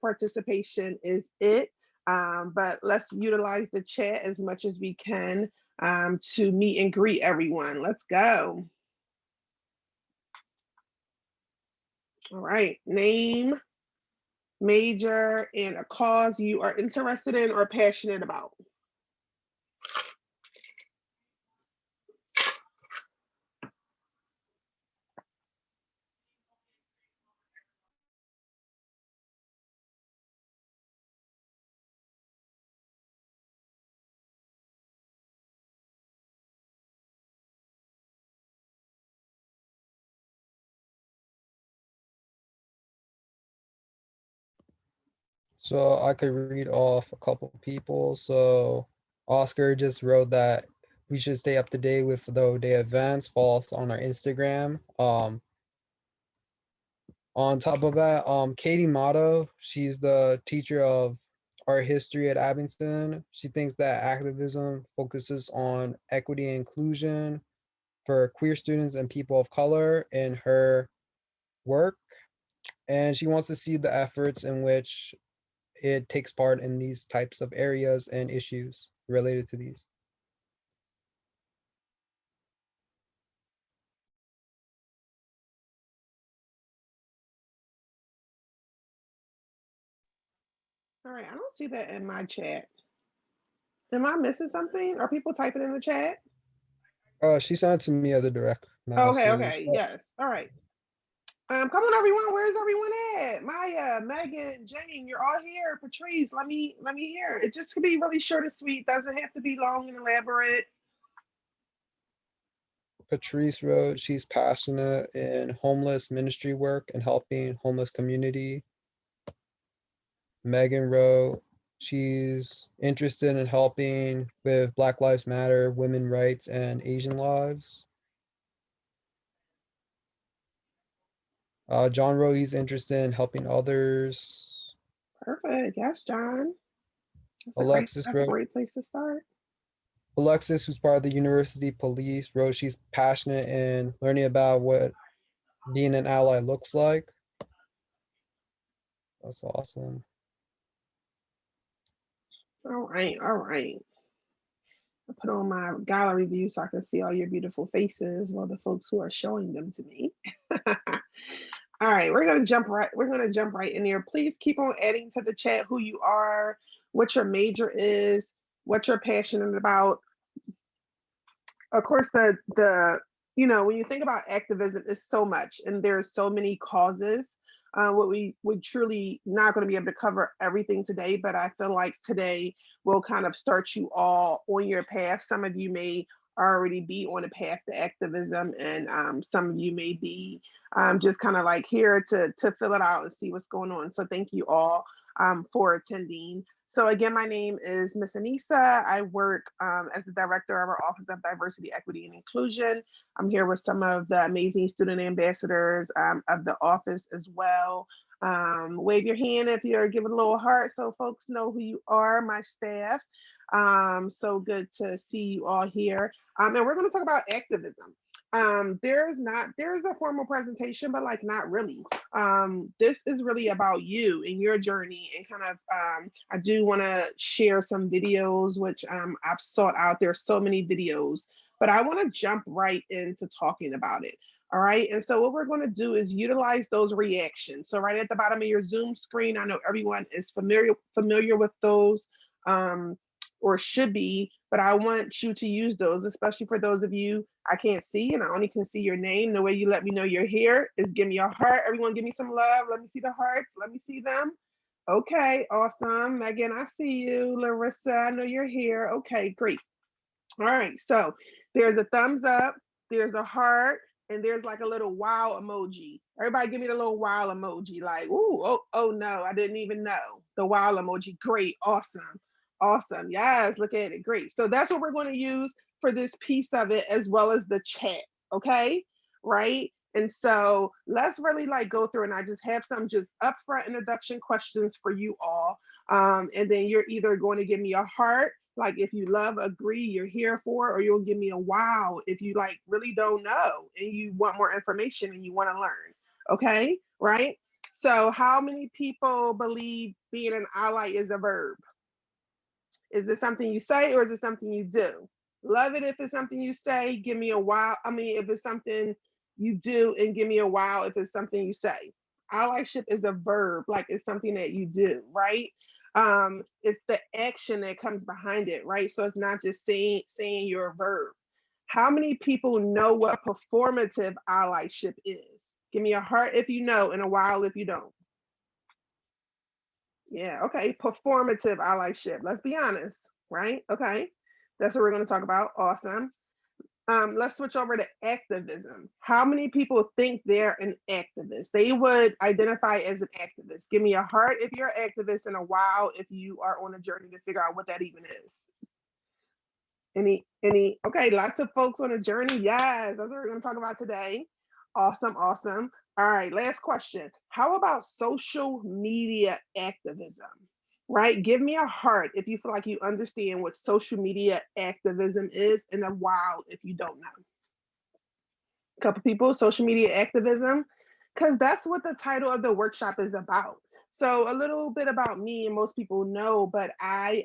participation is it. But let's utilize the chat as much as we can to meet and greet everyone. Let's go. All right. Name, major, and a cause you are interested in or passionate about. So I could read off a couple people. So Oscar just wrote that we should stay up to date with the day events. Follow us on our Instagram. On top of that, Katie Motto, she's the teacher of art history at Abington. She thinks that activism focuses on equity and inclusion for queer students and people of color in her work. And she wants to see the efforts in which it takes part in these types of areas and issues related to these. All right. I don't see that in my chat. Am I missing something? Are people typing in the chat? She sent it to me as a direct Okay, message. okay, yes. All right. Come on, everyone. Where's everyone at? Maya, Megan, Jane, you're all here. Patrice, let me hear. It just could be really short and sweet. Doesn't have to be long and elaborate. Patrice wrote she's passionate in homeless ministry work and helping homeless community. Megan wrote she's interested in helping with Black Lives Matter, women rights, and Asian lives. John wrote he's interested in helping others. Perfect. Yes, John. That's a great. Alexis That's a wrote great place to start. Alexis, who's part of the university police, wrote she's passionate in learning about what being an ally looks like. That's awesome. All right. All right. I put on my gallery view so I can see all your beautiful faces. Well, the folks who are showing them to me. All right, we're gonna jump right. We're gonna jump right in here. Please keep on adding to the chat who you are, what your major is, what you're passionate about. Of course, the when you think about activism, it's so much, and there's so many causes. What we would truly not going to be able to cover everything today, but I feel like today will kind of start you all on your path. Some of you may already be on a path to activism, and some of you may be just kind of like here to fill it out and see what's going on. So thank you all for attending. So again, my name is Miss Anissa. I work as the director of our Office of Diversity, Equity, and Inclusion. I'm here with some of the amazing student ambassadors of the office as well. Wave your hand if you're giving a little heart so folks know who you are, my staff. So good to see you all here. And we're going to talk about activism. There's a formal presentation, but like not really. This is really about you and your journey and kind of I do want to share some videos which I've sought out. There's so many videos, but I want to jump right into talking about it. All right. And so what we're going to do is utilize those reactions. So right at the bottom of your Zoom screen, I know everyone is familiar with those. Um, or should be, but I want you to use those, especially for those of you I can't see and I only can see your name. The way you let me know you're here is give me a heart. Everyone, give me some love. Let me see the hearts. Let me see them. Okay, awesome. Megan, I see you. Larissa, I know you're here. Okay, great. All right, so there's a thumbs up, there's a heart, and there's like a little wow emoji. Everybody give me the little wow emoji, like, ooh, oh no, I didn't even know. The wow emoji. Great, awesome, awesome. Yes, look at it. Great. So that's what we're going to use for this piece of it, as well as the chat. Okay, right? And so let's really like go through, and I just have some just upfront introduction questions for you all. And then you're either going to give me a heart, like if you love, agree, you're here for, or you'll give me a wow if you like really don't know and you want more information and you want to learn. Okay, right? So how many people believe being an ally is a verb? Is it something you say or is it something you do? Love it if it's something you say, give me a wow. I mean, if it's something you do, and give me a wow if it's something you say. Allyship is a verb, like it's something that you do, right? It's the action that comes behind it, right? So it's not just saying you're a verb. How many people know what performative allyship is? Give me a heart if you know, and a wow if you don't. Yeah, okay. Performative allyship. Let's be honest, right? Okay. That's what we're going to talk about. Awesome. Let's switch over to activism. How many people think they're an activist? They would identify as an activist. Give me a heart if you're an activist and a wow if you are on a journey to figure out what that even is. Okay, lots of folks on a journey. Yes, that's what we're going to talk about today. Awesome, awesome. All right, last question. How about social media activism? Right? Give me a heart if you feel like you understand what social media activism is, and a wow if you don't know. A couple people, social media activism, because that's what the title of the workshop is about. So a little bit about me, and most people know, but I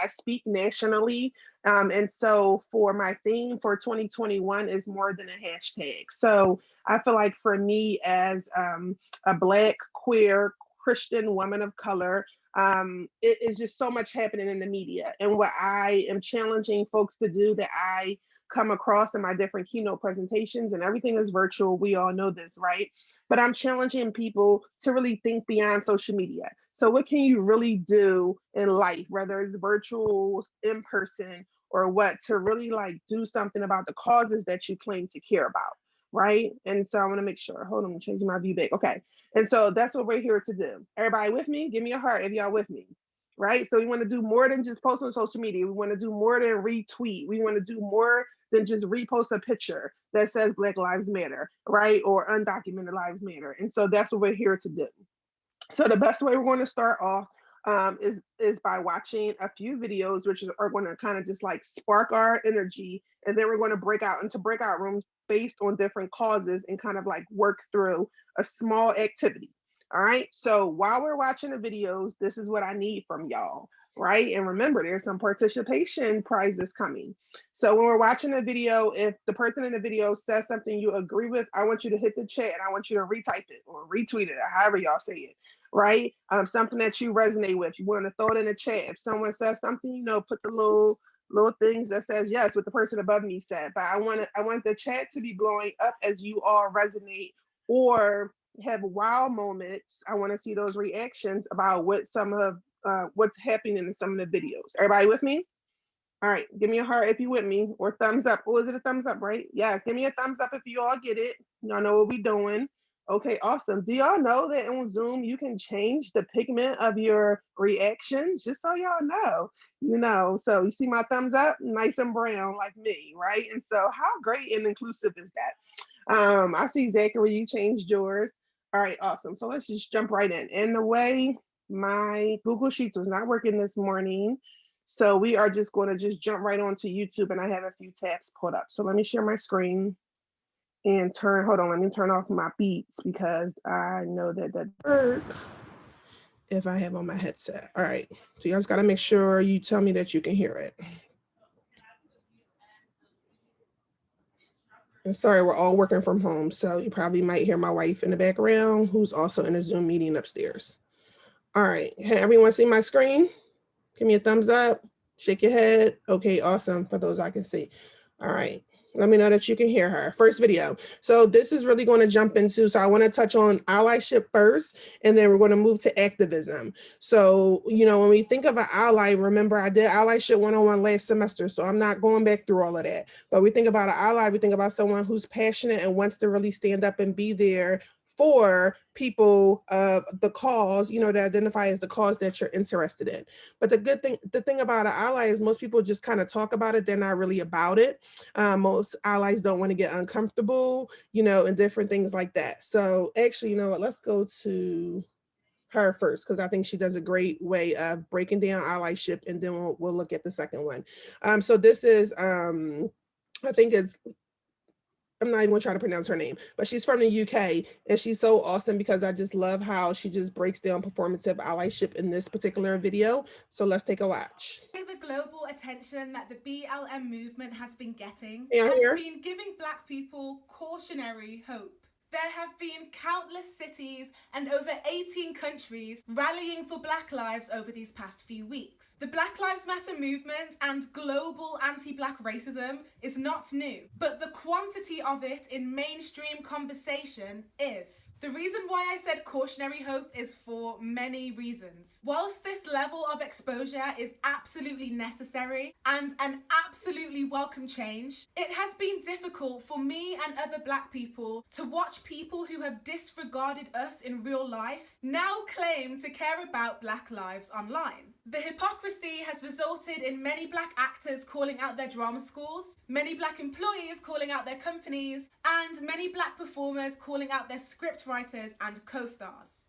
speak nationally, and so for my theme for 2021 is more than a hashtag. So I feel like for me as a Black queer Christian woman of color, it is just so much happening in the media, and what I am challenging folks to do that I come across in my different keynote presentations, and everything is virtual. We all know this, right? But I'm challenging people to really think beyond social media. So, what can you really do in life, whether it's virtual, in person, or what, to really like do something about the causes that you claim to care about, right? And so, I want to make sure. Hold on, I'm changing my view back. Okay. And so, that's what we're here to do. Everybody with me? Give me a heart if y'all with me, right? So we want to do more than just post on social media. We want to do more than retweet. We want to do more than just repost a picture that says Black Lives Matter, right? Or undocumented lives matter. And so that's what we're here to do. So the best way we're going to start off is by watching a few videos, which are going to kind of just like spark our energy, and then we're going to break out into breakout rooms based on different causes and kind of like work through a small activity. All right. So while we're watching the videos, this is what I need from y'all. Right. And remember, there's some participation prizes coming. So when we're watching the video, if the person in the video says something you agree with, I want you to hit the chat and I want you to retype it or retweet it, or however y'all say it, right? Something that you resonate with. You want to throw it in the chat. If someone says something, put the little things that says yes, what the person above me said. But I want the chat to be blowing up as you all resonate or have wow moments. I want to see those reactions about what some of what's happening in some of the videos. Everybody with me? All right, give me a heart if you with me, or thumbs up. Oh, is it a thumbs up, right? Yeah, give me a thumbs up if you all get it. Y'all know what we doing. Okay, awesome. Do y'all know that on Zoom you can change the pigment of your reactions? Just so y'all know, So you see my thumbs up, nice and brown like me, right? And so how great and inclusive is that? I see Zachary, you changed yours. All right, awesome. So let's just jump right in. And the way my Google Sheets was not working this morning, so we are just going to just jump right onto YouTube, and I have a few tabs pulled up. So let me share my screen and let me turn off my beats because I know that work if I have on my headset. All right, so you guys got to make sure you tell me that you can hear it. I'm sorry, we're all working from home, so you probably might hear my wife in the background, who's also in a Zoom meeting upstairs. All right, hey, everyone see my screen? Give me a thumbs up, shake your head. Okay, awesome, for those I can see. All right, let me know that you can hear her. First video. So this is really going to jump into, so I want to touch on allyship first, and then we're going to move to activism. So, when we think of an ally, remember I did allyship 101 last semester, so I'm not going back through all of that. But we think about an ally, we think about someone who's passionate and wants to really stand up and be there for people of the cause, that identify as the cause that you're interested in. But the thing about an ally is most people just kind of talk about it. They're not really about it. Most allies don't want to get uncomfortable, and different things like that. So actually, let's go to her first, because I think she does a great way of breaking down allyship, and then we'll look at the second one. So this is, I think it's I'm not even gonna try to pronounce her name, but she's from the UK and she's so awesome because I just love how she just breaks down performative allyship in this particular video. So let's take a watch. The global attention that the BLM movement has been getting Yeah, has here. been giving Black people cautionary hope. There have been countless cities and over 18 countries rallying for Black lives over these past few weeks. The Black Lives Matter movement and global anti-Black racism is not new, but the quantity of it in mainstream conversation is. The reason why I said cautionary hope is for many reasons. Whilst this level of exposure is absolutely necessary and an absolutely welcome change, it has been difficult for me and other Black people to watch people who have disregarded us in real life now claim to care about Black lives online. The hypocrisy has resulted in many Black actors calling out their drama schools, many Black employees calling out their companies, and many Black performers calling out their scriptwriters and co-stars.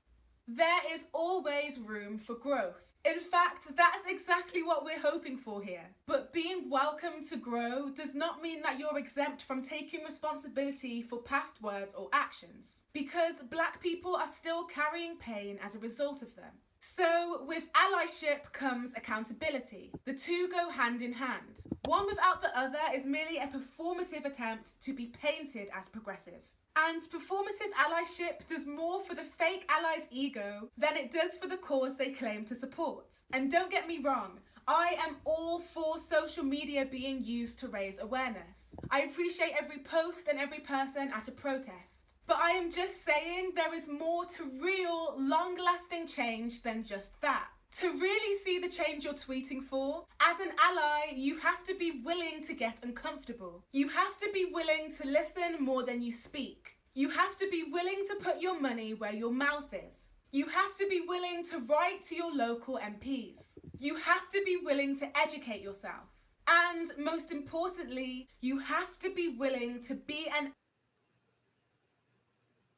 There is always room for growth. In fact, that's exactly what we're hoping for here. But being welcome to grow does not mean that you're exempt from taking responsibility for past words or actions, because Black people are still carrying pain as a result of them. So with allyship comes accountability. The two go hand in hand. One without the other is merely a performative attempt to be painted as progressive. And performative allyship does more for the fake ally's ego than it does for the cause they claim to support. And don't get me wrong, I am all for social media being used to raise awareness. I appreciate every post and every person at a protest. But I am just saying there is more to real, long-lasting change than just that. To really see the change you're tweeting for, as an ally, you have to be willing to get uncomfortable. You have to be willing to listen more than you speak. You have to be willing to put your money where your mouth is. You have to be willing to write to your local MPs. You have to be willing to educate yourself. And most importantly, you have to be willing to be an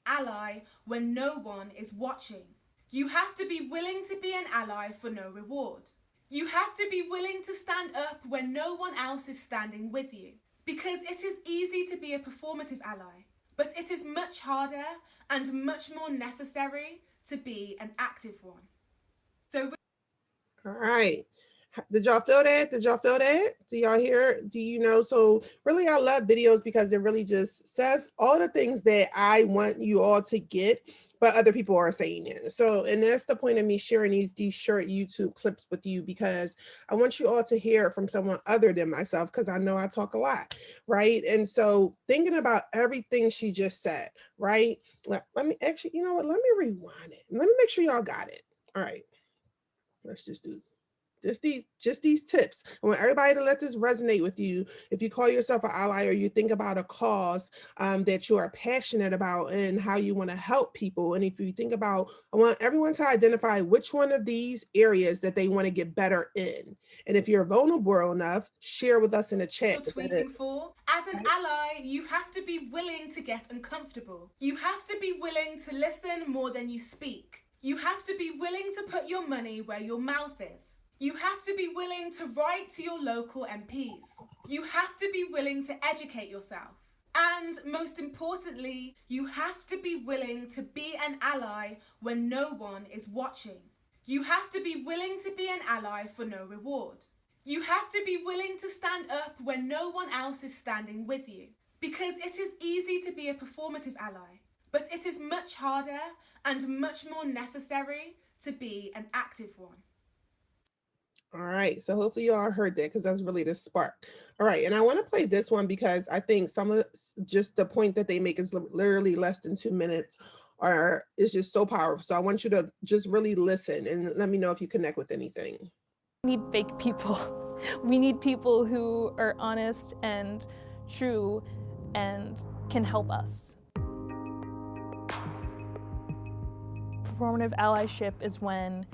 ally when no one is watching. You have to be willing to be an ally for no reward. You have to be willing to stand up when no one else is standing with you. Because it is easy to be a performative ally, but it is much harder and much more necessary to be an active one. So, all right. Did y'all feel that? Did y'all feel that? Do y'all hear? Do you know? So really, I love videos because it really just says all the things that I want you all to get, but other people are saying it. So, and that's the point of me sharing these short YouTube clips with you, because I want you all to hear it from someone other than myself, because I know I talk a lot, right? And so thinking about everything she just said, right? Let me actually, you know what? Let me rewind it. Let me make sure y'all got it. All right. Let's just do just these tips. I want everybody to let this resonate with you. If you call yourself an ally or you think about a cause that you are passionate about and how you want to help people, and if you think about, I want everyone to identify which one of these areas that they want to get better in. And if you're vulnerable enough, share with us in the chat. You're tweeting for. As an ally, you have to be willing to get uncomfortable. You have to be willing to listen more than you speak. You have to be willing to put your money where your mouth is. You have to be willing to write to your local MPs. You have to be willing to educate yourself. And most importantly, you have to be willing to be an ally when no one is watching. You have to be willing to be an ally for no reward. You have to be willing to stand up when no one else is standing with you. Because it is easy to be a performative ally, but it is much harder and much more necessary to be an active one. All right, so hopefully y'all heard that, because that's really the spark. All right, and I want to play this one because I think some of just the point that they make is literally less than 2 minutes, or is just so powerful. So I want you to just really listen and let me know if you connect with anything. We need fake people. We need people who are honest and true and can help us. Performative allyship is when,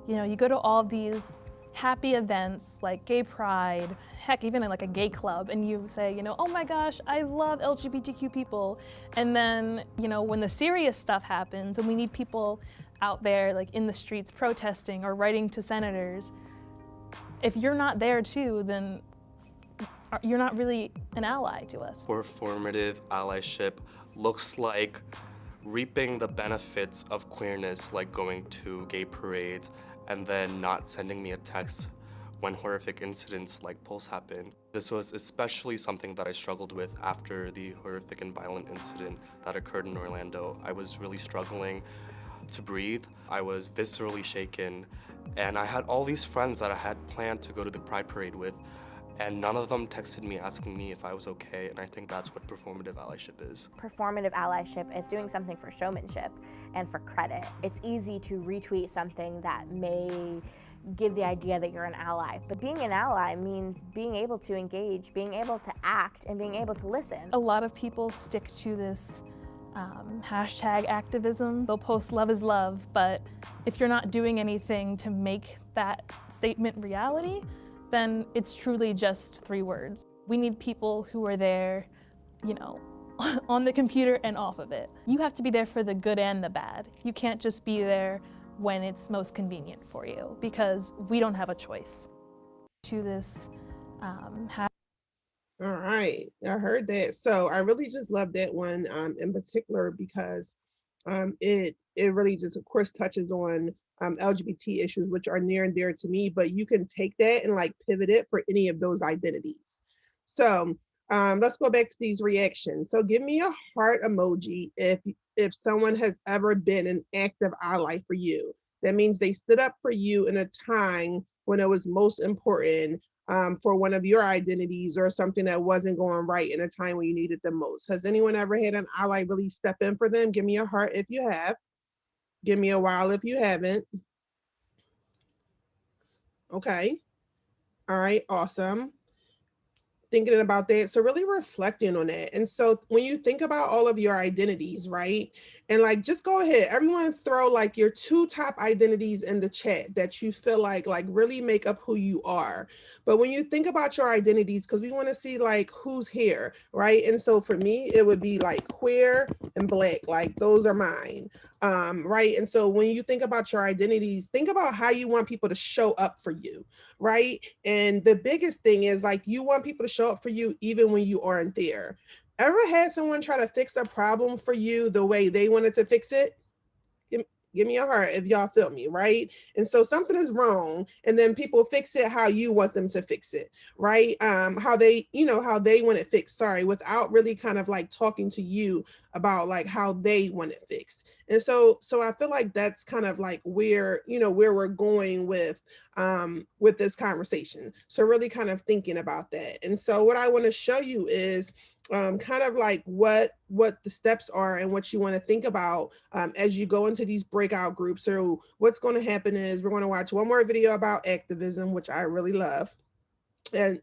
you go to all these happy events like gay pride, heck, even in like a gay club, and you say, oh my gosh, I love LGBTQ people. And then, when the serious stuff happens and we need people out there like in the streets protesting or writing to senators, if you're not there too, then you're not really an ally to us. Performative allyship looks like reaping the benefits of queerness, like going to gay parades and then not sending me a text when horrific incidents like Pulse happened. This was especially something that I struggled with after the horrific and violent incident that occurred in Orlando. I was really struggling to breathe. I was viscerally shaken, and I had all these friends that I had planned to go to the Pride Parade with, and none of them texted me asking me if I was okay, and I think that's what performative allyship is. Performative allyship is doing something for showmanship and for credit. It's easy to retweet something that may give the idea that you're an ally, but being an ally means being able to engage, being able to act, and being able to listen. A lot of people stick to this hashtag activism. They'll post love is love, but if you're not doing anything to make that statement reality, then it's truly just 3 words. We need people who are there, you know, on the computer and off of it. You have to be there for the good and the bad. You can't just be there when it's most convenient for you, because we don't have a choice. To this All right, I heard that. So I really just love that one in particular because it really just, of course, touches on LGBT issues, which are near and dear to me, but you can take that and like pivot it for any of those identities. So let's go back to these reactions. So give me a heart emoji if someone has ever been an active ally for you. That means they stood up for you in a time when it was most important for one of your identities or something that wasn't going right in a time when you needed them most. Has anyone ever had an ally really step in for them? Give me a heart if you have. Give me a while if you haven't. Okay. All right, awesome. Thinking about that. So really reflecting on that. And so when you think about all of your identities, right? And like, just go ahead, everyone throw like your 2 top identities in the chat that you feel like really make up who you are. But when you think about your identities, because we want to see like who's here, right? And so for me, it would be like queer and Black, like those are mine. Right. And so when you think about your identities, think about how you want people to show up for you, right? And the biggest thing is like you want people to show up for you even when you aren't there. Ever had someone try to fix a problem for you the way they wanted to fix it? Give me a heart if y'all feel me, right? And so something is wrong, and then people fix it how you want them to fix it, right? How they want it fixed, sorry, without really kind of like talking to you about like how they want it fixed. And so I feel like that's kind of like where we're going with this conversation. So really kind of thinking about that. And so what I want to show you is kind of like what the steps are and what you want to think about as you go into these breakout groups. So what's going to happen is we're going to watch one more video about activism, which I really love. And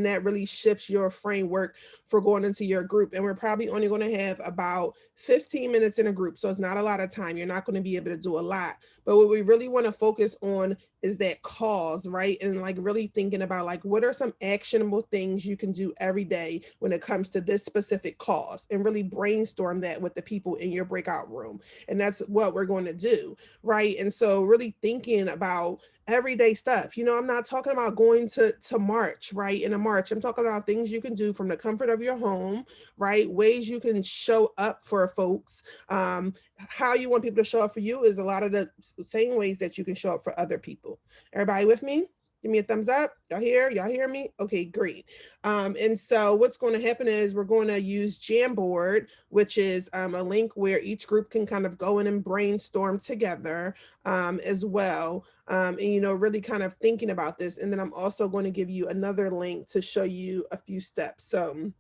that really shifts your framework for going into your group. And we're probably only going to have about 15 minutes in a group. So it's not a lot of time. You're not going to be able to do a lot. But what we really want to focus on is that cause, right? And like really thinking about like, what are some actionable things you can do every day when it comes to this specific cause, and really brainstorm that with the people in your breakout room. And that's what we're going to do, right? And so really thinking about everyday stuff. I'm not talking about going to march, right? In a march, I'm talking about things you can do from the comfort of your home, right? Ways you can show up for folks. How you want people to show up for you is a lot of the same ways that you can show up for other people. Everybody with me? Give me a thumbs up. Y'all hear me? Okay, great. And so what's going to happen is we're going to use Jamboard, which is a link where each group can kind of go in and brainstorm together as well. And, really kind of thinking about this. And then I'm also going to give you another link to show you a few steps. So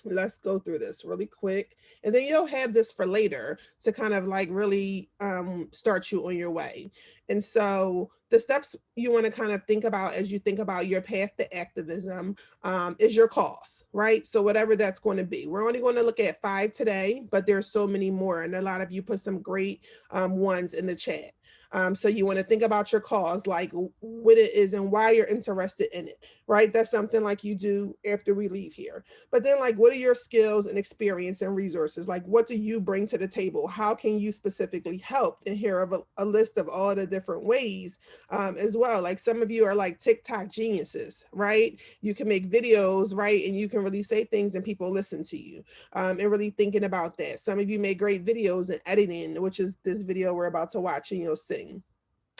let's go through this really quick. And then you'll have this for later to kind of like really start you on your way. And so the steps you want to kind of think about as you think about your path to activism is your cause, right? So whatever that's going to be. We're only going to look at 5 today, but there's so many more. And a lot of you put some great ones in the chat. So you want to think about your cause, like what it is and why you're interested in it, right? That's something like you do after we leave here. But then like, what are your skills and experience and resources? Like, what do you bring to the table? How can you specifically help? And here are a list of all the different ways as well. Like some of you are like TikTok geniuses, right? You can make videos, right? And you can really say things and people listen to you and really thinking about that. Some of you make great videos and editing, which is this video we're about to watch, and you'll sing.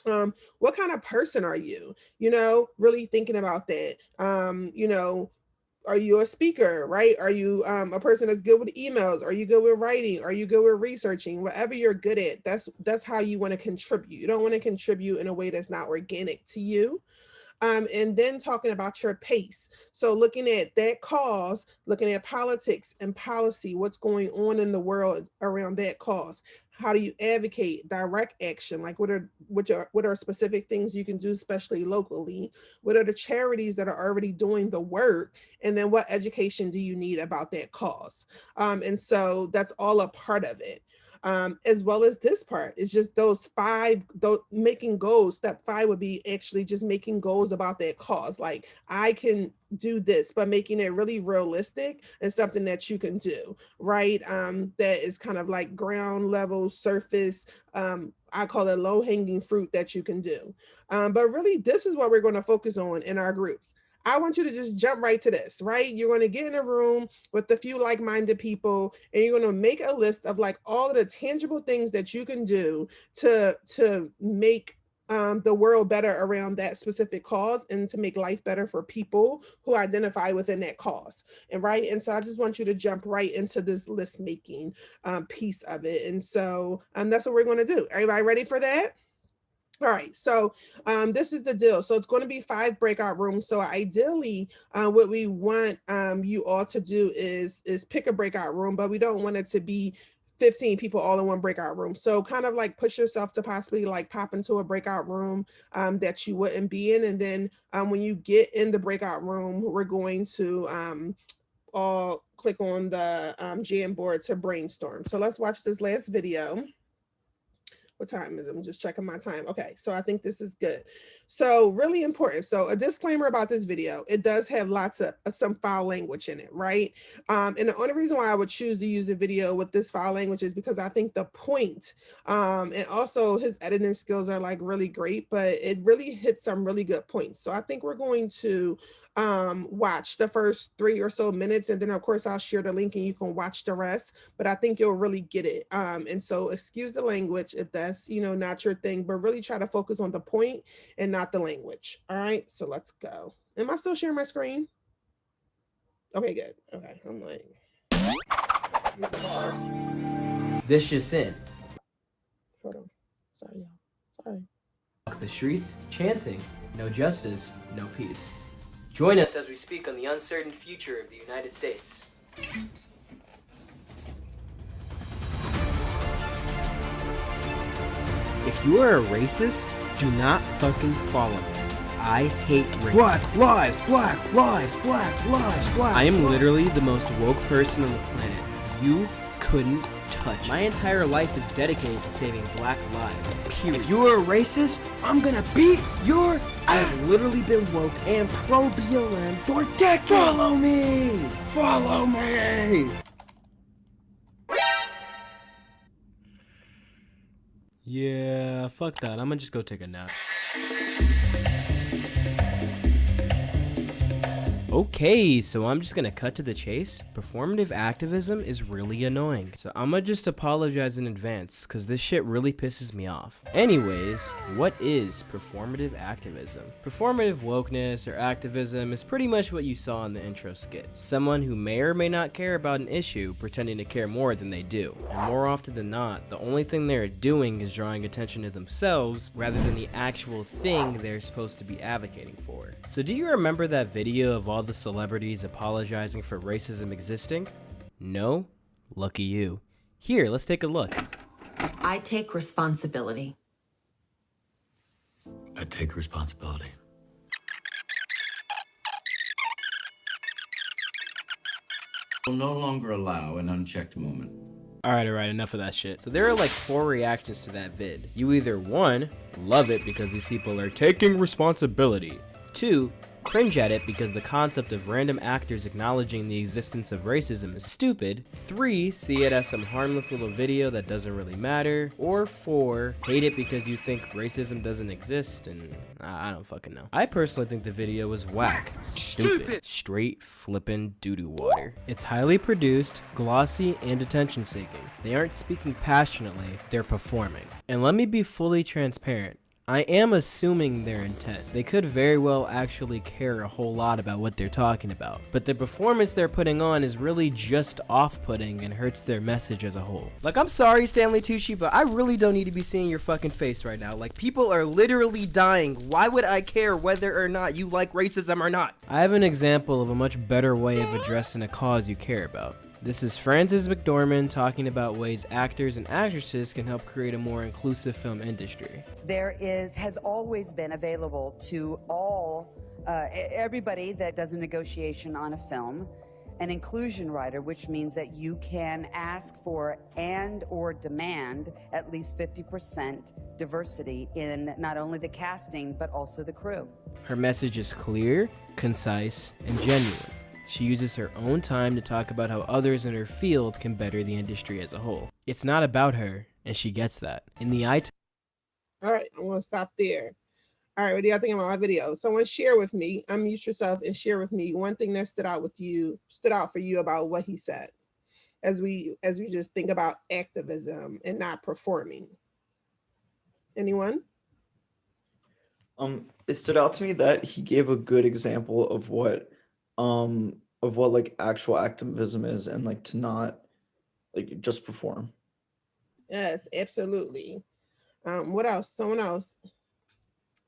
What kind of person are you? You know, really thinking about that. You know, are you a speaker, right? Are you a person that's good with emails? Are you good with writing? Are you good with researching? Whatever you're good at, that's how you want to contribute. You don't want to contribute in a way that's not organic to you. And then talking about your pace. So looking at that cause, looking at politics and policy, what's going on in the world around that cause. How do you advocate direct action? Like what are specific things you can do, especially locally? What are the charities that are already doing the work? And then what education do you need about that cause? And so that's all a part of it. As well as this part. It's just those making goals. Step 5 would be actually just making goals about that cause. Like I can do this, but making it really realistic and something that you can do, right? That is kind of like ground level surface. I call it low hanging fruit that you can do. But really, this is what we're going to focus on in our groups. I want you to just jump right to this, right? You're going to get in a room with a few like-minded people, and you're going to make a list of like all of the tangible things that you can do to make the world better around that specific cause and to make life better for people who identify within that cause. And right. And so I just want you to jump right into this list making piece of it. And so that's what we're going to do. Everybody ready for that? All right, so this is the deal. So it's going to be 5 breakout rooms. So ideally, what we want you all to do is pick a breakout room, but we don't want it to be 15 people all in one breakout room. So kind of like push yourself to possibly like pop into a breakout room that you wouldn't be in. And then when you get in the breakout room, we're going to all click on the Jamboard to brainstorm. So let's watch this last video. What time is it? I'm just checking my time. Okay, so I think this is good. So really important. So a disclaimer about this video, it does have lots of some foul language in it, right? And the only reason why I would choose to use the video with this foul language is because I think the point, and also his editing skills are like really great, but it really hits some really good points. So I think we're going to watch the first 3 or so minutes, and then of course I'll share the link and you can watch the rest, but I think you'll really get it. And so excuse the language if that's, you know, not your thing, but really try to focus on the point and not the language. All right, so let's go. Am I still sharing my screen? Okay, good. Okay, I'm like, This just in. hold on. Sorry, y'all. Sorry. The streets, chanting, no justice, no peace. Join us as we speak on the uncertain future of the United States. If you are a racist, do not fucking follow me. I hate racism. Black lives, black lives, black lives, black I am literally the most woke person on the planet. You couldn't touch me. My entire life is dedicated to saving black lives, period. If you are a racist, I'm gonna beat your I have literally been woke and pro-BLM for decades. Follow me! Follow me! Yeah, fuck that. I'm gonna just go take a nap. Okay, so I'm just gonna cut to the chase. Performative activism is really annoying. So I'm gonna just apologize in advance, cause this shit really pisses me off. Anyways, what is performative activism? Performative wokeness or activism is pretty much what you saw in the intro skit. Someone who may or may not care about an issue pretending to care more than they do. And more often than not, the only thing they're doing is drawing attention to themselves rather than the actual thing they're supposed to be advocating for. So do you remember that video of all the celebrities apologizing for racism existing? No? Lucky you. Here, let's take a look. I take responsibility. I take responsibility. Will no longer allow an unchecked moment. Alright, enough of that shit. So there are like 4 reactions to that vid. You either 1, love it because these people are taking responsibility. 2, cringe at it because the concept of random actors acknowledging the existence of racism is stupid. 3, see it as some harmless little video that doesn't really matter. Or 4, hate it because you think racism doesn't exist, and I don't fucking know. I personally think the video was whack. Stupid. Straight flippin' doo-doo water. It's highly produced, glossy, and attention-seeking. They aren't speaking passionately, they're performing. And let me be fully transparent. I am assuming their intent. They could very well actually care a whole lot about what they're talking about, but the performance they're putting on is really just off-putting and hurts their message as a whole. Like, I'm sorry, Stanley Tucci, but I really don't need to be seeing your fucking face right now. Like, people are literally dying. Why would I care whether or not you like racism or not? I have an example of a much better way of addressing a cause you care about. This is Frances McDormand talking about ways actors and actresses can help create a more inclusive film industry. There has always been available to all, everybody that does a negotiation on a film, an inclusion rider, which means that you can ask for and or demand at least 50% diversity in not only the casting, but also the crew. Her message is clear, concise, and genuine. She uses her own time to talk about how others in her field can better the industry as a whole. It's not about her, and she gets that. In the All right, I'm gonna stop there. All right, what do y'all think about my video? Someone share with me, unmute yourself and share with me one thing that stood out for you about what he said, as we just think about activism and not performing. Anyone? It stood out to me that he gave a good example of what like actual activism is, and like to not like just perform. Yes, absolutely. What else? Someone else?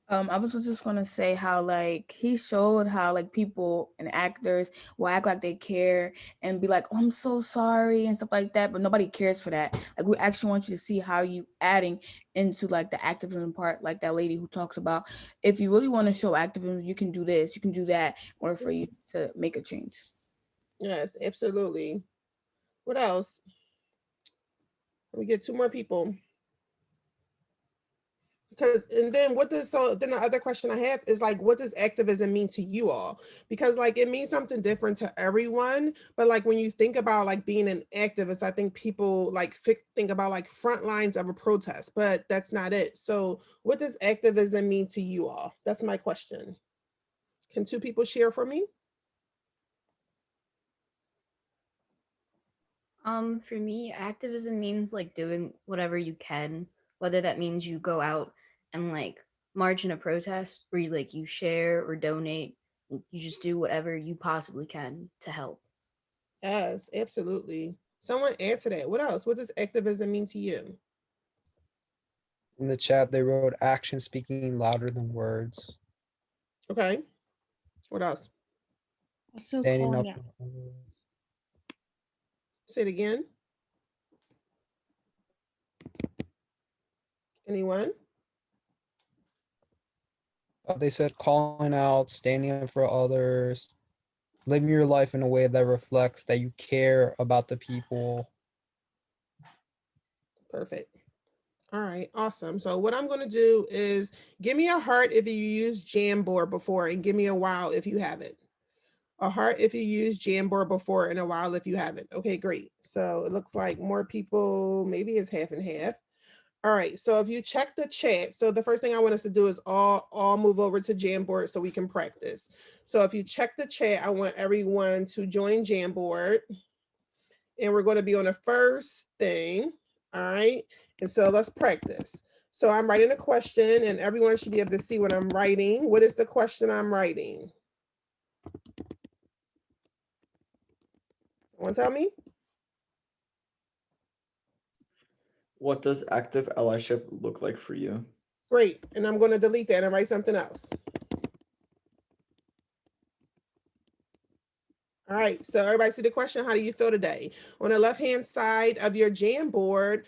I was just gonna say how like he showed how like people and actors will act like they care and be like, oh, I'm so sorry and stuff like that, but nobody cares for that. Like, we actually want you to see how you adding into like the activism part, like that lady who talks about, if you really want to show activism, you can do this, you can do that in order for you to make a change. Yes, absolutely. What else? We get 2 more people. And then then the other question I have is like, what does activism mean to you all? Because like it means something different to everyone, but like when you think about like being an activist, I think people like think about like front lines of a protest, but that's not it. So what does activism mean to you all? That's my question. Can 2 people share for me? For me, activism means like doing whatever you can, whether that means you go out and like march in a protest, or you share or donate. You just do whatever you possibly can to help. Yes, absolutely. Someone answer that. What else? What does activism mean to you? In the chat, they wrote action speaking louder than words. Okay. What else? Also Standing up. calling out. Say it again. Anyone? They said calling out, standing up for others, living your life in a way that reflects that you care about the people. Perfect. All right, awesome. So what I'm going to do is give me a heart if you use Jamboard before, and give me a wow if you haven't. A heart if you use Jamboard before, and a wow if you haven't. Okay, great. So it looks like more people, maybe it's half and half. All right, so if you check the chat, so the first thing I want us to do is all move over to Jamboard so we can practice. So if you check the chat, I want everyone to join Jamboard, and we're going to be on the first thing. All right, and so let's practice. So I'm writing a question, and everyone should be able to see what I'm writing. What is the question I'm writing? Someone tell me? What does active allyship look like for you? Great, and I'm going to delete that and write something else. All right, so everybody see the question, how do you feel today? On the left-hand side of your Jamboard,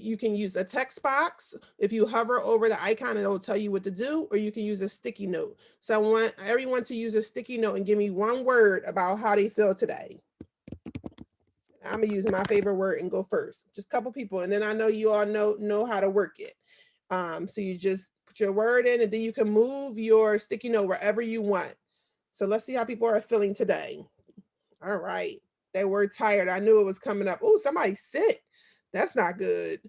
you can use a text box. If you hover over the icon, it'll tell you what to do, or you can use a sticky note. So I want everyone to use a sticky note and give me one word about how they feel today. I'm gonna use my favorite word and go first. Just a couple people, and then I know you all know how to work it. So you just put your word in, and then you can move your sticky note wherever you want. So let's see how people are feeling today. All right, they were tired. I knew it was coming up. Oh, somebody's sick. That's not good.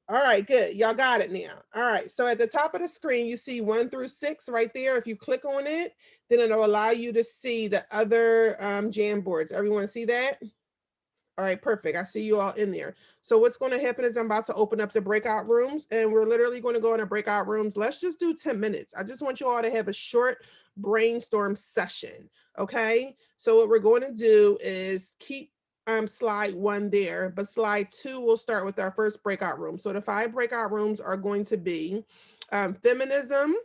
All right, good. Y'all got it now. All right, so at the top of the screen, you see 1 through 6 right there. If you click on it, then it'll allow you to see the other Jamboards. Everyone see that? All right, perfect. I see you all in there. So what's going to happen is I'm about to open up the breakout rooms, and we're literally going to go into breakout rooms. Let's just do 10 minutes. I just want you all to have a short brainstorm session. Okay. So what we're going to do is keep slide 1 there, but slide 2 will start with our first breakout room. So the 5 breakout rooms are going to be feminism,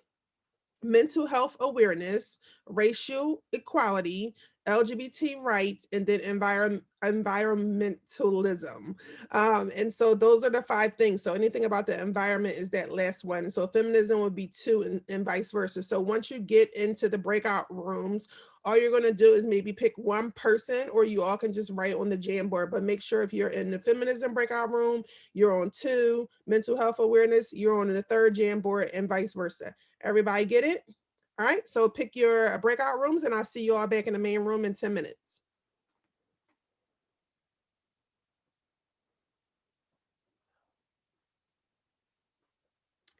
mental health awareness, racial equality, LGBT rights, and then environmentalism. And so those are the 5 things. So anything about the environment is that last one. So feminism would be 2 and vice versa. So once you get into the breakout rooms, all you're going to do is maybe pick one person, or you all can just write on the Jamboard, but make sure if you're in the feminism breakout room, you're on 2, mental health awareness, you're on the 3rd Jamboard, and vice versa. Everybody get it? All right, so pick your breakout rooms, and I'll see you all back in the main room in 10 minutes.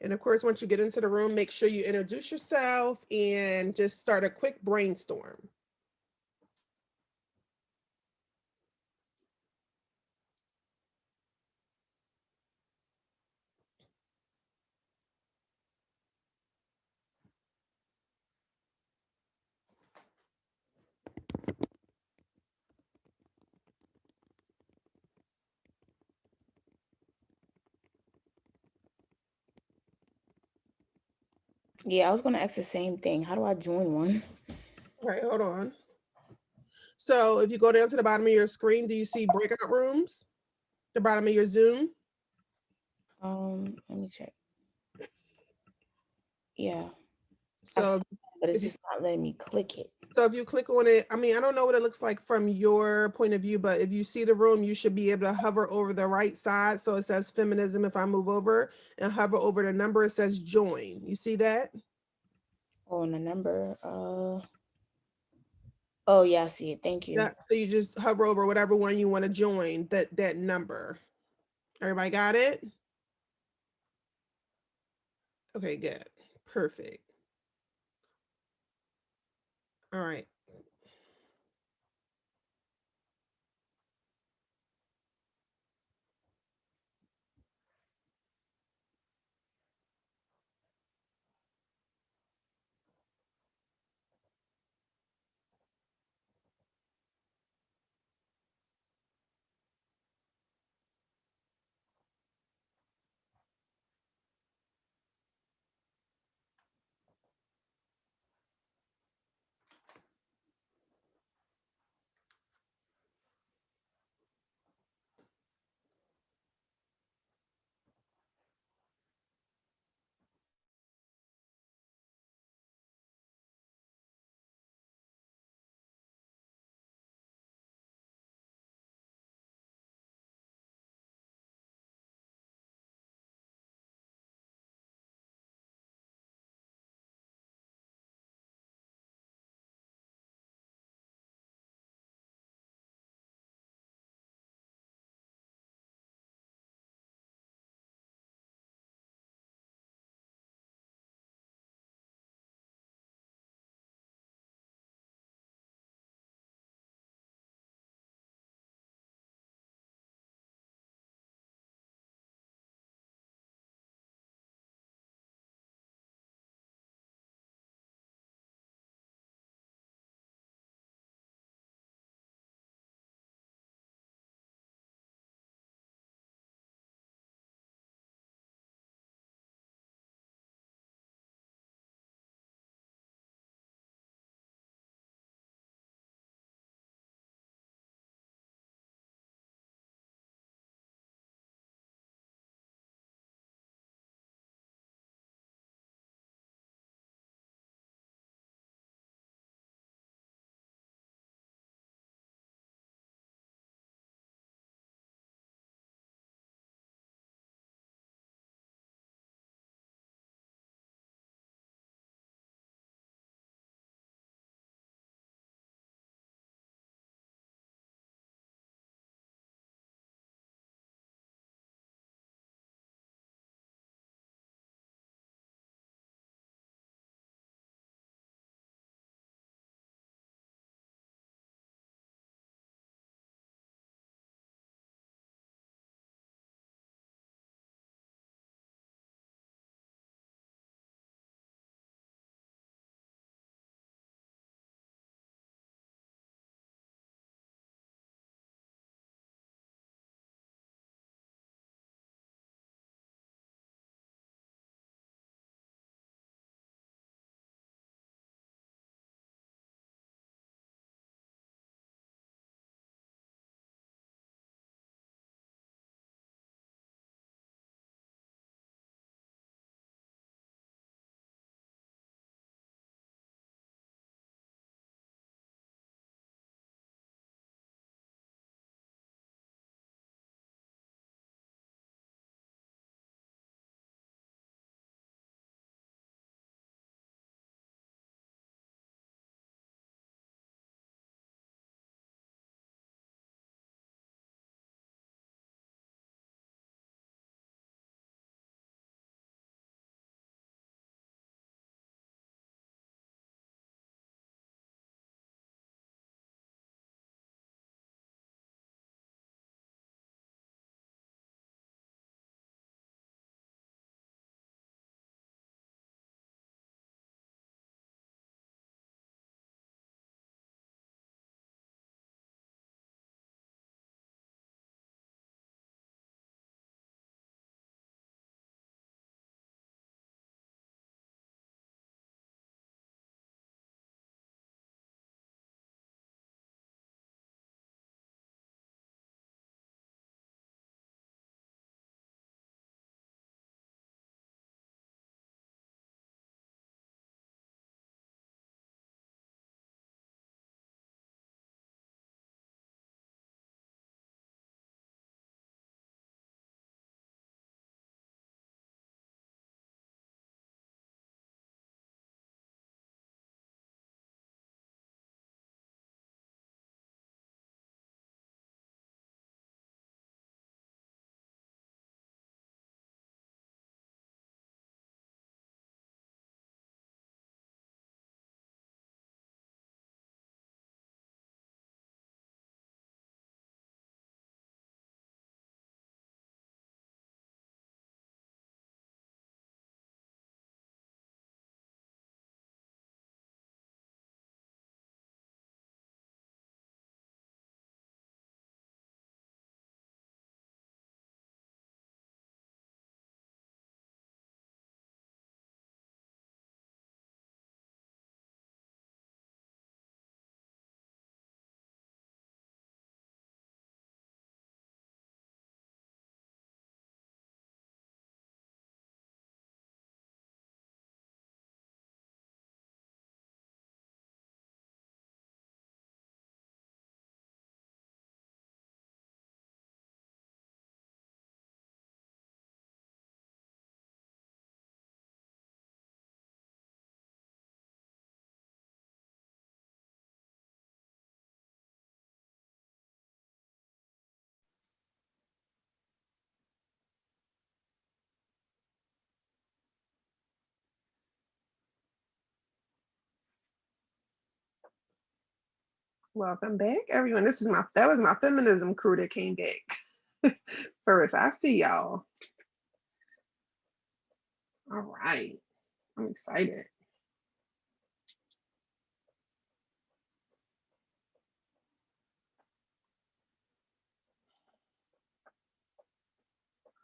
And of course, once you get into the room, make sure you introduce yourself and just start a quick brainstorm. Yeah, I was gonna ask the same thing. How do I join one? All right, hold on. So if you go down to the bottom of your screen, do you see breakout rooms? The bottom of your Zoom? Let me check. Yeah. So, but it's just not letting me click it. So if you click on it, I mean, I don't know what it looks like from your point of view, but if you see the room, you should be able to hover over the right side. So it says feminism. If I move over and hover over the number, it says join. You see that? Oh, and the number. Oh yeah, I see it. Thank you. Yeah, so you just hover over whatever one you want to join, that number. Everybody got it? Okay, good. Perfect. All right. Welcome back, everyone. That was my feminism crew that came back first. I see y'all. All right, I'm excited.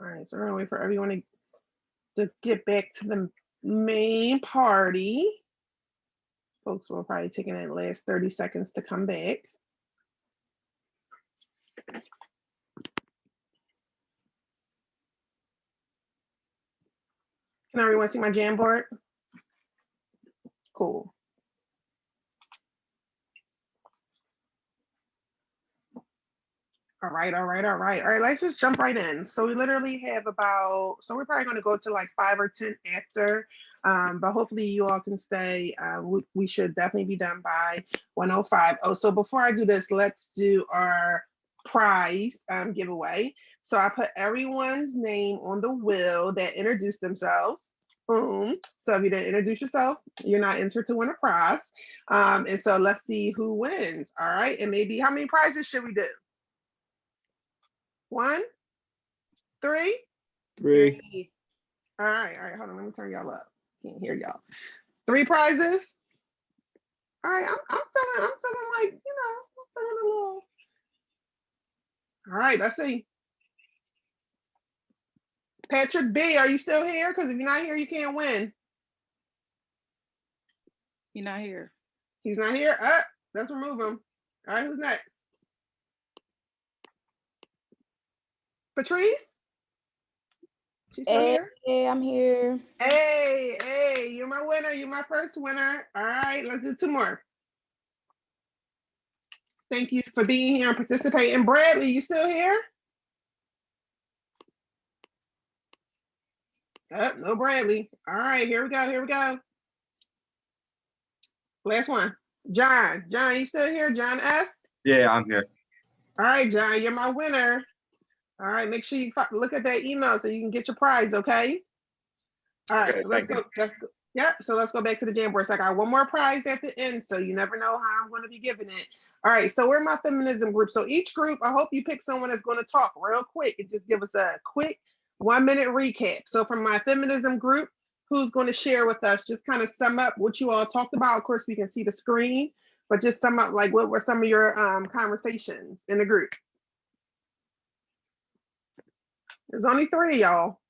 All right, so we're gonna wait for everyone to get back to the main party. Folks will probably take that last 30 seconds to come back. Can everyone see my Jamboard? Cool. All right, let's just jump right in. So we literally have so we're probably going to go to like 5 or 10 after, but hopefully you all can stay. We should definitely be done by 1:05. Oh, so before I do this, let's do our prize giveaway. So I put everyone's name on the wheel that introduced themselves. Boom. So if you didn't introduce yourself, you're not entered to win a prize. And so let's see who wins. All right. And maybe how many prizes should we do? 1, 3? 3. All right, hold on, let me turn y'all up. Can't hear y'all. 3 prizes. All right, I'm feeling like, I'm feeling a little. All right, let's see. Patrick B, are you still here? Because if you're not here, you can't win. You're not here. He's not here. Let's remove him. All right, who's next? Patrice? She's still here? Hey, I'm here. Hey, you're my winner. You're my first winner. All right, let's do 2 more. Thank you for being here and participating. Bradley, you still here? No Bradley. All right, here we go. Last one. John, you still here? John S? Yeah, I'm here. All right, John, you're my winner. All right, make sure you look at that email so you can get your prize, okay? All right, Okay, so let's go. Yep, so let's go back to the Jamboard. So I got 1 more prize at the end, so you never know how I'm going to be giving it. All right, so we're my feminism group. So each group, I hope you pick someone that's going to talk real quick and just give us a quick 1-minute recap. So from my feminism group, who's going to share with us, just kind of sum up what you all talked about. Of course, we can see the screen, but just sum up like what were some of your conversations in the group. There's only 3 of y'all.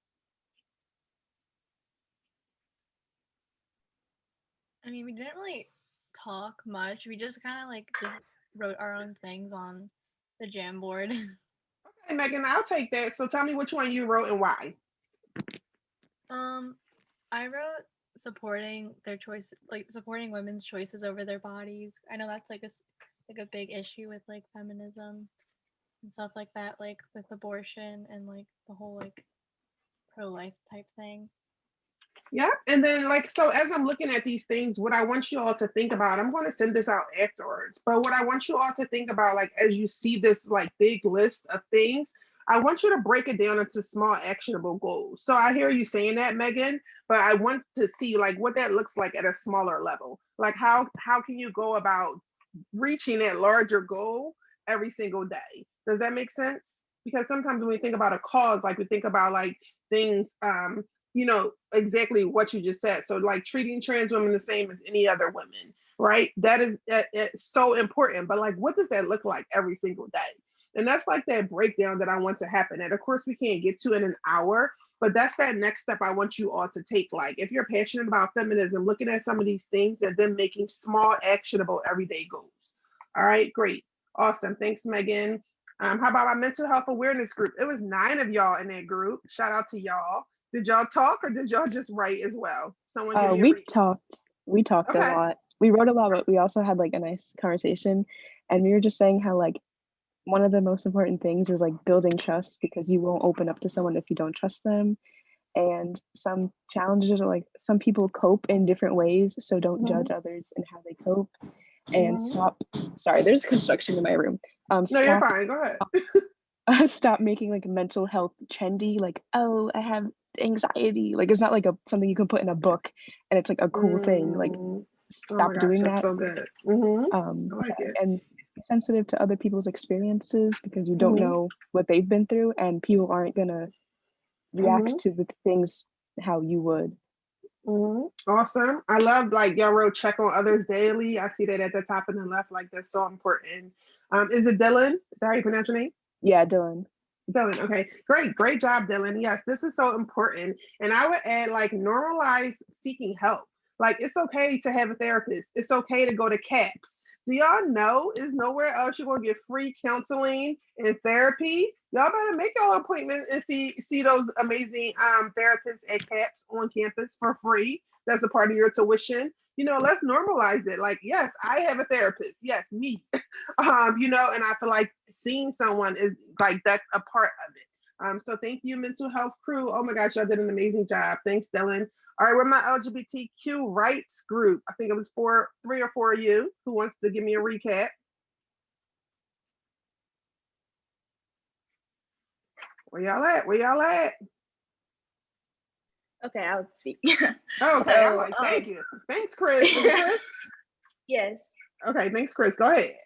I mean, we didn't really talk much. We just kind of like just wrote our own things on the Jamboard. Okay, Megan, I'll take that. So tell me which one you wrote and why. I wrote supporting their choice, like supporting women's choices over their bodies. I know that's like a big issue with like feminism and stuff like that, like with abortion and like the whole like pro-life type thing. Yeah, and then like, so as I'm looking at these things, what I want you all to think about, I'm going to send this out afterwards, but what I want you all to think about, like, as you see this like big list of things, I want you to break it down into small actionable goals. So I hear you saying that, Megan, but I want to see like what that looks like at a smaller level. Like how can you go about reaching that larger goal every single day? Does that make sense? Because sometimes when we think about a cause, like we think about like things, exactly what you just said. So like treating trans women the same as any other women, right? That is it's so important. But like, what does that look like every single day? And that's like that breakdown that I want to happen. And of course, we can't get to in an hour, but that's that next step I want you all to take. Like, if you're passionate about feminism, looking at some of these things and then making small, actionable, everyday goals. All right, great. Awesome. Thanks, Megan. How about my mental health awareness group? It was 9 of y'all in that group. Shout out to y'all. Did y'all talk or did y'all just write as well? Someone give me We talked a lot. We wrote a lot, but we also had like a nice conversation. And we were just saying how like one of the most important things is like building trust, because you won't open up to someone if you don't trust them. And some challenges are like some people cope in different ways, so don't judge others and how they cope. And sorry, there's construction in my room. No, you're fine. Go ahead. Stop making like mental health trendy. Like, oh, I have anxiety. Like, it's not like something you can put in a book and it's like a cool thing. Like, stop doing that's that. so good. I like it. And sensitive to other people's experiences because you don't know what they've been through, and people aren't gonna react to the things how you would. Awesome. I love like y'all wrote check on others daily. I see that at the top and the left. Like that's so important. Is it Dylan? Is that how you pronounce your name? Yeah, Dylan. Dylan, okay, great job, Dylan. Yes, this is so important. And I would add like normalize seeking help. Like it's okay to have a therapist. It's okay to go to CAPS. Do y'all know is nowhere else you're gonna get free counseling and therapy? Y'all better make y'all appointments and see those amazing therapists at CAPS on campus for free. That's a part of your tuition. You know, let's normalize it. Like, yes, I have a therapist. Yes, me. You know, and I feel like seeing someone is like that's a part of it. So thank you, mental health crew. Oh my gosh, y'all did an amazing job. Thanks, Dylan. All right, we're my LGBTQ rights group. I think it was 3 or 4 of you. Who wants to give me a recap? Where y'all at? Where y'all at? Okay, I'll speak. Okay, So, I'm like, thank you. Thanks, Chris. Is it Chris? Yes. Okay, thanks, Chris. Go ahead.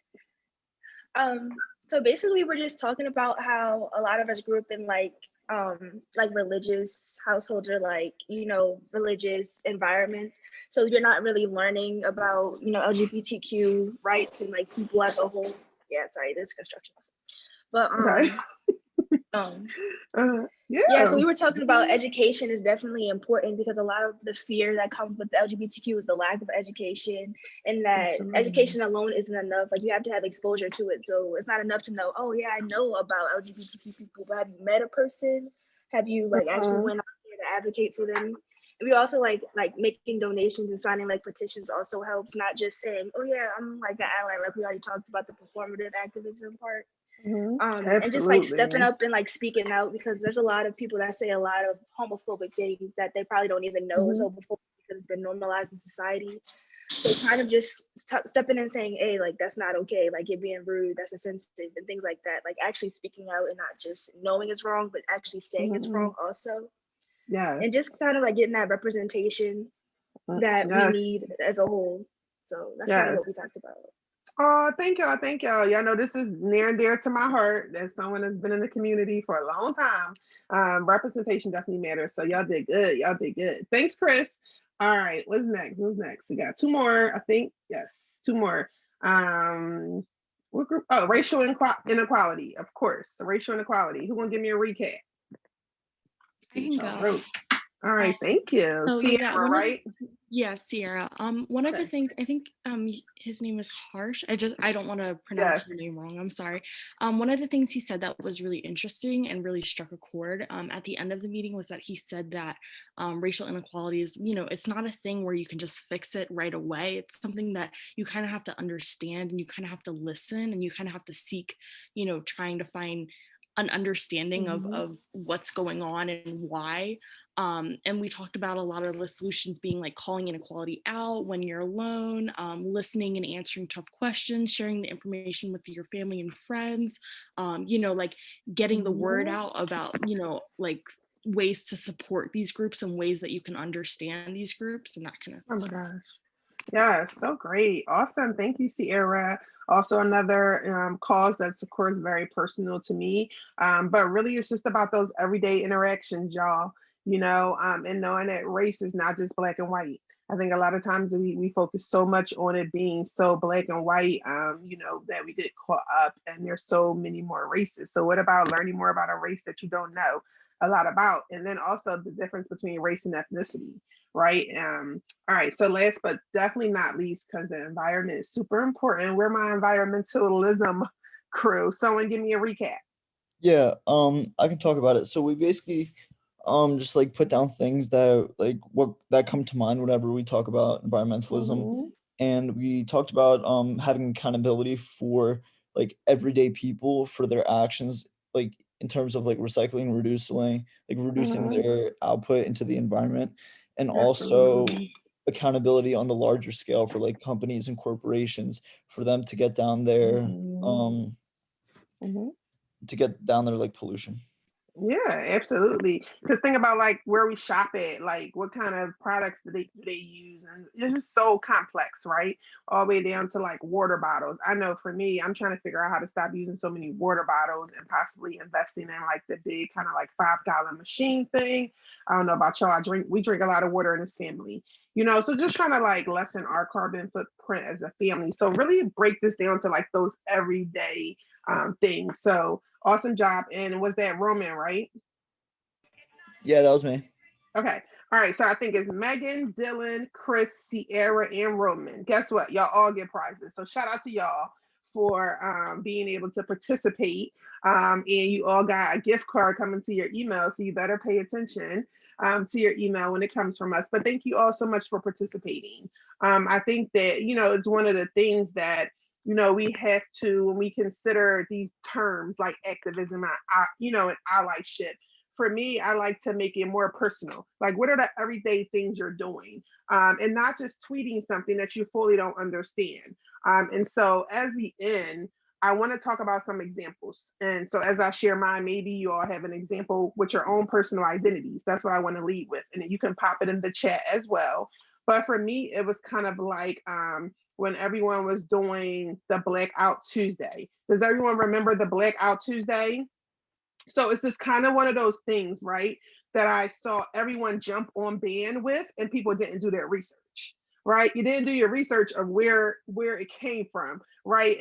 So basically we're just talking about how a lot of us grew up in like religious households or like, you know, religious environments. So you're not really learning about, you know, LGBTQ rights and like people as a whole. Yeah, sorry, there's construction. But yeah, so we were talking about education is definitely important because a lot of the fear that comes with the LGBTQ is the lack of education, and that education alone isn't enough. Like you have to have exposure to it. So it's not enough to know, oh yeah, I know about LGBTQ people, but have you met a person? Have you like actually went out there to advocate for them? And we also like making donations and signing like petitions also helps, not just saying, oh yeah, I'm like an ally, like we already talked about the performative activism part. And just like stepping up and like speaking out, because there's a lot of people that say a lot of homophobic things that they probably don't even know is homophobic because it's been normalized in society. So kind of just stepping in and saying, hey, like that's not okay, like you're being rude, that's offensive and things like that. Like actually speaking out and not just knowing it's wrong, but actually saying it's wrong also. Yeah. And just kind of like getting that representation that we need as a whole. So that's kind of what we talked about. Oh, thank y'all. Thank y'all. Y'all know this is near and dear to my heart as someone that's been in the community for a long time. Representation definitely matters. So y'all did good. Y'all did good. Thanks, Chris. All right, what's next? What's next? We got 2 more, I think. Yes, 2 more. What group? Oh, racial inequality, of course. Racial inequality. Who gonna give me a recap? I can go. All right, thank you. So Sierra, right? Yeah, Sierra. One of the things, I think his name is Harsh. I don't want to pronounce your name wrong. I'm sorry. One of the things he said that was really interesting and really struck a chord at the end of the meeting was that he said that racial inequality is, you know, it's not a thing where you can just fix it right away. It's something that you kind of have to understand and you kind of have to listen and you kind of have to seek, you know, trying to find an understanding of what's going on and why. And we talked about a lot of the solutions being like calling inequality out when you're alone, listening and answering tough questions, sharing the information with your family and friends, you know, like getting the word out about, you know, like ways to support these groups and ways that you can understand these groups and that kind of stuff. Oh my gosh. Yeah, so great. Awesome. Thank you, Sierra. Also another cause that's of course very personal to me, but really it's just about those everyday interactions, y'all, you know, and knowing that race is not just black and white. I think a lot of times we focus so much on it being so black and white, you know, that we get caught up and there's so many more races. So what about learning more about a race that you don't know a lot about? And then also the difference between race and ethnicity, right? All right, so last but definitely not least, because the environment is super important, we're my environmentalism crew. Someone give me a recap. Yeah, I can talk about it. So we basically just like put down things that like that come to mind whenever we talk about environmentalism. And we talked about having accountability for like everyday people for their actions, like in terms of like recycling, reducing their output into the environment, and also accountability on the larger scale for like companies and corporations for them to get down there like pollution. Yeah, absolutely. Because think about like where we shop at, like what kind of products do they use, and it's just so complex, right? All the way down to like water bottles. I know for me, I'm trying to figure out how to stop using so many water bottles and possibly investing in like the big kind of like 5 gallon machine thing. I don't know about y'all. We drink a lot of water in this family, So just trying to like lessen our carbon footprint as a family. So really break this down to like those everyday things. So awesome job. And was that Roman, right? Yeah, that was me. Okay. All right. So I think it's Megan, Dylan, Chris, Sierra, and Roman. Guess what? Y'all all get prizes. So shout out to y'all for being able to participate. And you all got a gift card coming to your email. So you better pay attention to your email when it comes from us. But thank you all so much for participating. I think that, it's one of the things that we have to, when we consider these terms like activism, and allyship. For me, I like to make it more personal. Like, what are the everyday things you're doing? And not just tweeting something that you fully don't understand. And so, as we end, I want to talk about some examples. And so, as I share mine, maybe you all have an example with your own personal identities. That's what I want to lead with. And then you can pop it in the chat as well. But for me, it was kind of like, when everyone was doing the Blackout Tuesday. Does everyone remember the Blackout Tuesday? So it's this kind of one of those things, right? That I saw everyone jump on band with, and people didn't do their research, right? You didn't do your research of where it came from, right?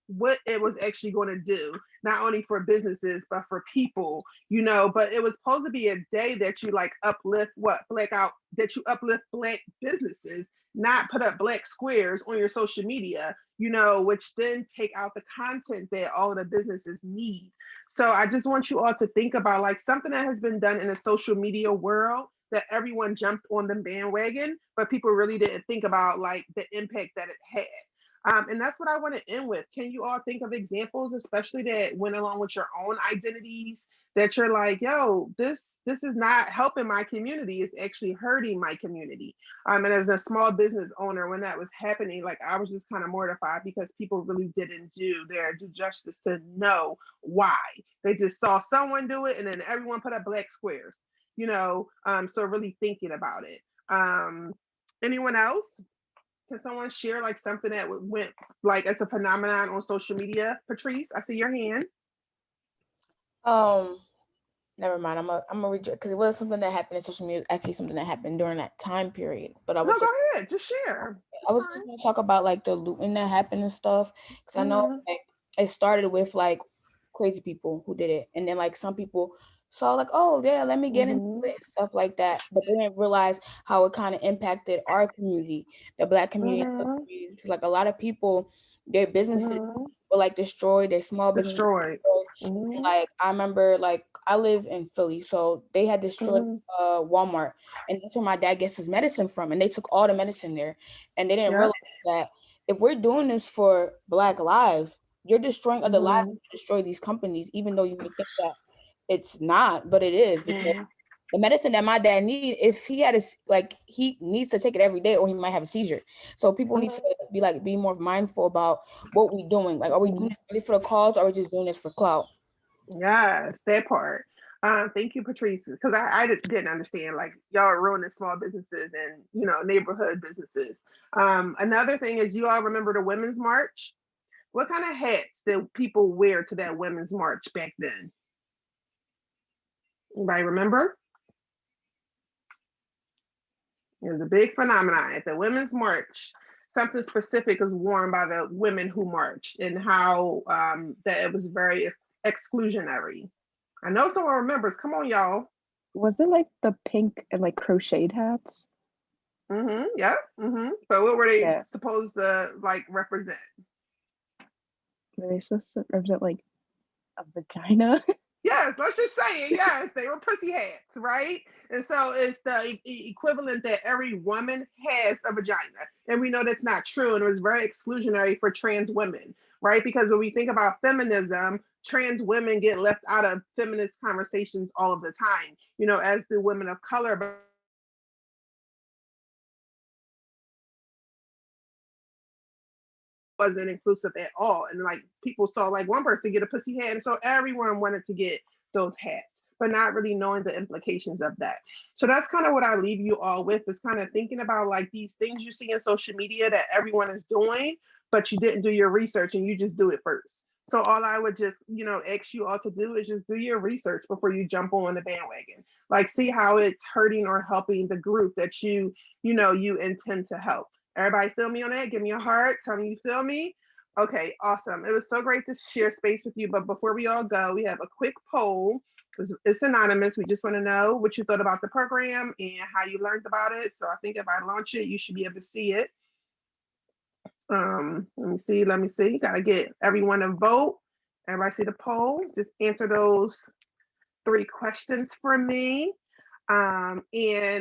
What it was actually going to do, not only for businesses but for people, But it was supposed to be a day that you like uplift that you uplift Black businesses, not put up Black squares on your social media, which then take out the content that all of the businesses need. So I just want you all to think about like something that has been done in the social media world that everyone jumped on the bandwagon, but people really didn't think about like the impact that it had. And that's what I want to end with. Can you all think of examples, especially that went along with your own identities, that you're like, yo, this is not helping my community, it's actually hurting my community. And as a small business owner, when that was happening, like I was just kind of mortified because people really didn't do their due justice to know why. They just saw someone do it and then everyone put up Black squares, so really thinking about it. Anyone else? Can someone share like something that went like as a phenomenon on social media? Patrice, I see your hand. Never mind. I'm a reject because it was something that happened in social media. Actually, something that happened during that time period. But I was go ahead, just share. I was just gonna talk about like the looting that happened and stuff because I know like it started with like crazy people who did it, and then like some people saw like, oh yeah, let me get into it and stuff like that, but they didn't realize how it kind of impacted our community, the Black community. Because like a lot of people, their businesses were like destroyed, their small businesses destroyed. And, like I remember, like I live in Philly, so they had destroyed Walmart, and that's where my dad gets his medicine from, and they took all the medicine there, and they didn't realize that if we're doing this for Black lives, you're destroying other lives to destroy these companies, even though you may think that it's not, but it is, because the medicine that my dad needs, if he had he needs to take it every day or he might have a seizure. So people need to be more mindful about what we're doing. Like, are we doing this really for the cause, or are we just doing this for clout? Yes, that part. Thank you, Patrice, because I didn't understand. Like y'all are ruining small businesses and neighborhood businesses. Another thing is, you all remember the Women's March? What kind of hats did people wear to that Women's March back then? Anybody remember? It was a big phenomenon at the Women's March. Something specific was worn by the women who marched, and how that it was very exclusionary. I know someone remembers. Come on, y'all. Was it like the pink and like crocheted hats? Yeah. But what were they supposed to like represent? Were they supposed to represent like a vagina? Yes, let's just say it. Yes, they were pussy hats, right? And so it's the equivalent that every woman has a vagina. And we know that's not true. And it was very exclusionary for trans women, right? Because when we think about feminism, trans women get left out of feminist conversations all of the time, as do women of color. Wasn't inclusive at all. And like people saw like one person get a pussy hat, and so everyone wanted to get those hats, but not really knowing the implications of that. So that's kind of what I leave you all with, is kind of thinking about like these things you see in social media that everyone is doing, but you didn't do your research and you just do it first. So all I would just, ask you all to do is just do your research before you jump on the bandwagon. Like, see how it's hurting or helping the group that you intend to help. Everybody feel me on that? Give me a heart. Tell me you feel me. Okay, awesome. It was so great to share space with you. But before we all go, we have a quick poll. It's anonymous. We just want to know what you thought about the program and how you learned about it. So I think if I launch it, you should be able to see it. Let me see. Gotta get everyone to vote. Everybody see the poll? Just answer those 3 questions for me. And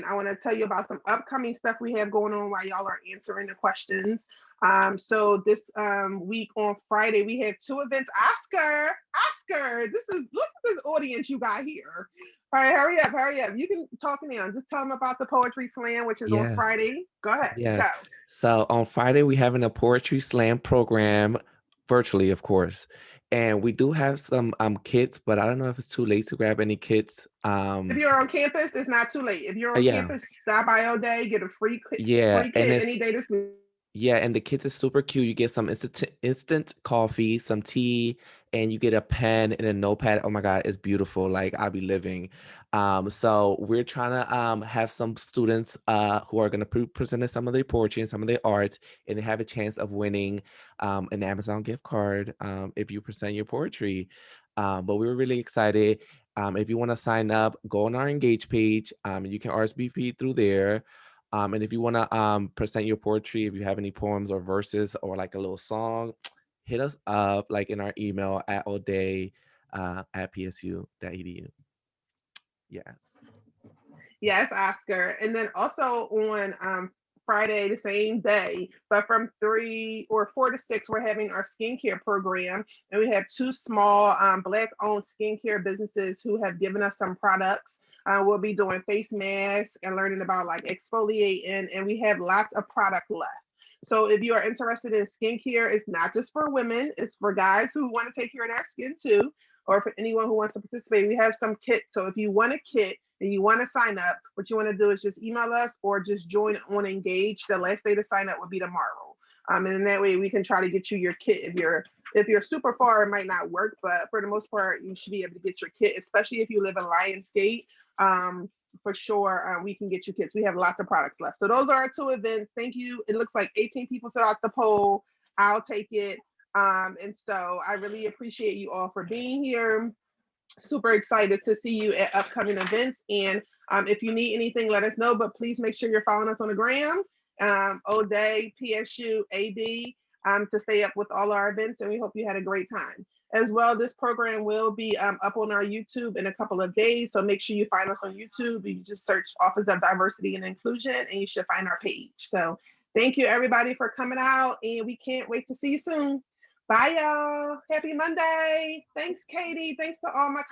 I want to tell you about some upcoming stuff we have going on while y'all are answering the questions. So this week on Friday, we have 2 events. Oscar, look at this audience you got here. All right, hurry up. You can talk now. Just tell them about the Poetry Slam, which is on Friday. Go ahead. Yes. Go. So on Friday, we're having a Poetry Slam program, virtually, of course. And we do have some kits, but I don't know if it's too late to grab any kits. If you're on campus, it's not too late. If you're on campus, stop by all day, get a free kit any day this week. Yeah, and the kits is super cute. You get some instant coffee, some tea, and you get a pen and a notepad. Oh my God, it's beautiful. Like, I'll be living. So we're trying to have some students who are going to present some of their poetry and some of their art, and they have a chance of winning an Amazon gift card if you present your poetry. But we were really excited. If you want to sign up, go on our Engage page. You can RSVP through there. And if you want to present your poetry, if you have any poems or verses or like a little song, hit us up like in our email at allday at psu.edu. Yeah. Yes, Oscar. And then also on Friday, the same day, but from 3 or 4 to 6, we're having our skincare program. And we have 2 small Black-owned skincare businesses who have given us some products. We'll be doing face masks and learning about like exfoliating, and we have lots of product left. So if you are interested in skincare, it's not just for women, it's for guys who want to take care of their skin too, or for anyone who wants to participate. We have some kits. So if you want a kit and you want to sign up, what you want to do is just email us or just join on Engage. The last day to sign up will be tomorrow. And in that way we can try to get you your kit. If you're super far, it might not work, but for the most part, you should be able to get your kit, especially if you live in Lionsgate. For sure, we can get you kits. We have lots of products left. So those are our 2 events. Thank you. It looks like 18 people filled out the poll. I'll take it. And so I really appreciate you all for being here. Super excited to see you at upcoming events. And if you need anything, let us know, but please make sure you're following us on the gram, O'Day, PSU, AB, to stay up with all our events. And we hope you had a great time. As well, this program will be up on our YouTube in a couple of days. So make sure you find us on YouTube. You just search Office of Diversity and Inclusion and you should find our page. So thank you everybody for coming out, and we can't wait to see you soon. Bye y'all. Happy Monday. Thanks, Katie. Thanks to all my